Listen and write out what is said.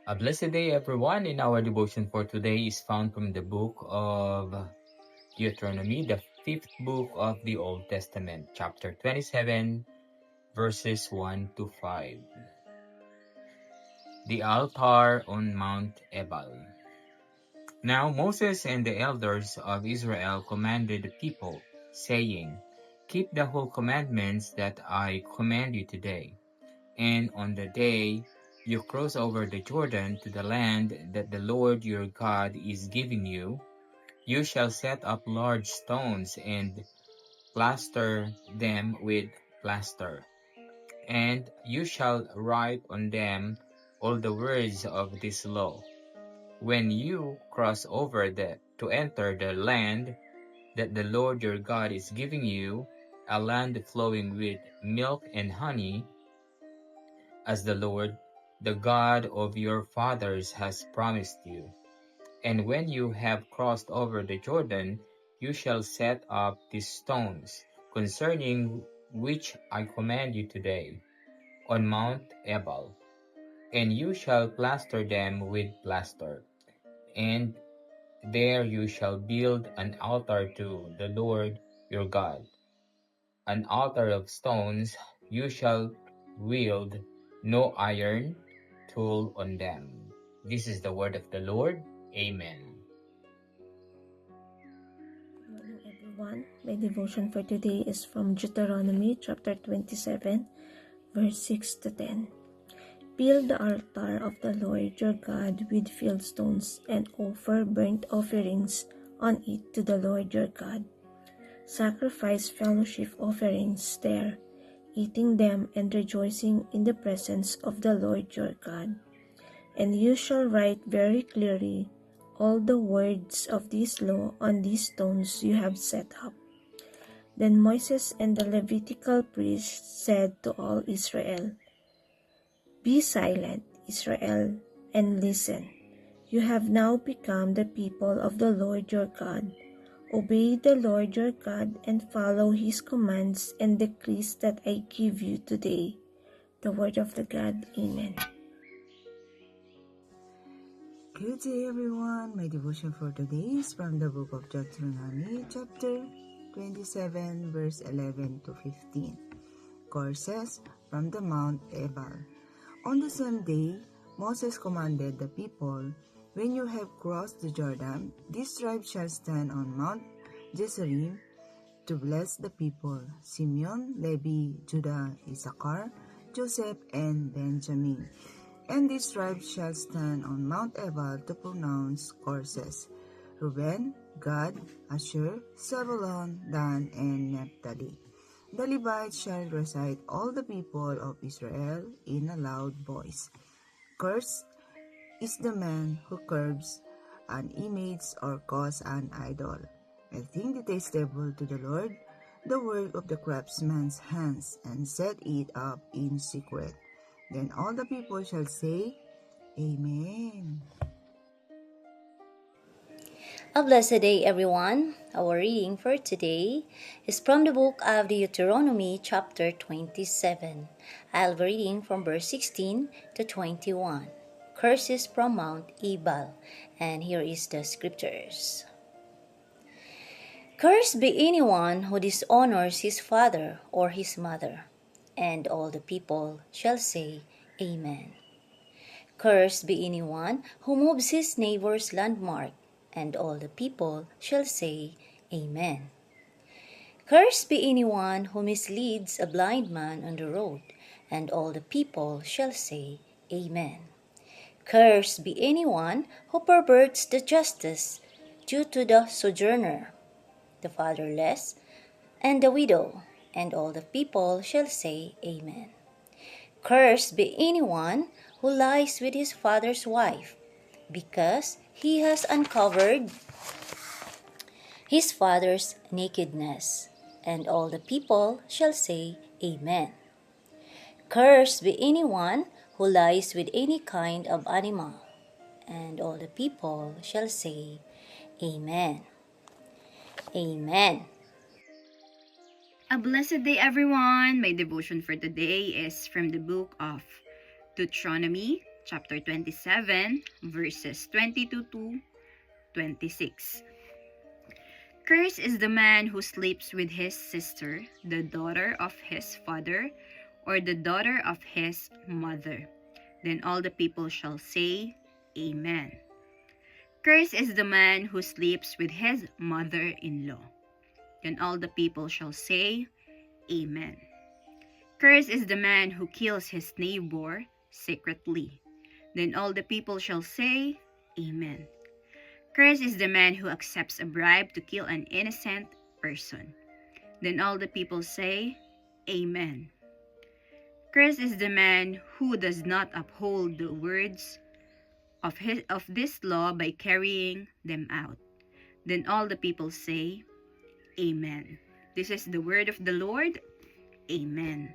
A blessed day, everyone. In our devotion for today is found from the book of Deuteronomy, the fifth book of the Old Testament, chapter 27, verses 1 to 5. The altar on Mount Ebal. Now Moses and the elders of Israel commanded the people, saying, Keep the whole commandments that I command you today. And on the day you cross over the Jordan to the land that the Lord your God is giving you, you shall set up large stones and plaster them with plaster. And you shall write on them all the words of this law. When you cross over to enter the land that the Lord your God is giving you, a land flowing with milk and honey, as the Lord, the God of your fathers, has promised you. And when you have crossed over the Jordan, you shall set up these stones, concerning which I command you today, on Mount Ebal, and you shall plaster them with plaster. And there you shall build an altar to the Lord your God, an altar of stones. You shall wield no iron tool on them. This is the word of the Lord. Amen. Good morning, everyone. My devotion for today is from Deuteronomy chapter 27, verse 6 to 10. Build the altar of the Lord your God with field stones and offer burnt offerings on it to the Lord your God. Sacrifice fellowship offerings there, eating them and rejoicing in the presence of the Lord your God. And you shall write very clearly all the words of this law on these stones you have set up. Then Moses and the Levitical priests said to all Israel, Be silent, Israel, and listen. You have now become the people of the Lord your God. Obey the Lord your God and follow his commands and decrees that I give you today. The word of the God. Amen. Good day, everyone. My devotion for today is from the book of Deuteronomy, chapter 27, verse 11 to 15. Courses from the Mount Ebal. On the same day, Moses commanded the people, When you have crossed the Jordan, this tribe shall stand on Mount Gerizim to bless the people: Simeon, Levi, Judah, Issachar, Joseph, and Benjamin. And this tribe shall stand on Mount Ebal to pronounce curses: Reuben, Gad, Asher, Zebulun, Dan, and Naphtali. The Levites shall recite all the people of Israel in a loud voice. Cursed is the man who curbs an image or causes an idol, a thing detestable to the Lord, the work of the craftsman's hands, and set it up in secret. Then all the people shall say, Amen. A blessed day, everyone. Our reading for today is from the book of Deuteronomy, chapter 27. I'll be reading from verse 16 to 21. Curses from Mount Ebal. And here is the scriptures. Cursed be anyone who dishonors his father or his mother. And all the people shall say, Amen. Cursed be anyone who moves his neighbor's landmark. And all the people shall say, Amen. Cursed be anyone who misleads a blind man on the road, and all the people shall say, Amen. Cursed be anyone who perverts the justice due to the sojourner, the fatherless, and the widow, and all the people shall say, Amen. Cursed be anyone who lies with his father's wife, because he has uncovered his father's nakedness, and all the people shall say, Amen. Cursed be anyone who lies with any kind of animal, and all the people shall say, Amen. Amen. A blessed day, everyone. My devotion for today is from the book of Deuteronomy, chapter 27, verses 22 to 26. Cursed is the man who sleeps with his sister, the daughter of his father, or the daughter of his mother. Then all the people shall say, Amen. Cursed is the man who sleeps with his mother-in-law. Then all the people shall say, Amen. Cursed is the man who kills his neighbor secretly. Then all the people shall say, Amen. Cursed is the man who accepts a bribe to kill an innocent person. Then all the people say, Amen. Cursed is the man who does not uphold the words of this law by carrying them out. Then all the people say, Amen. This is the word of the Lord. Amen.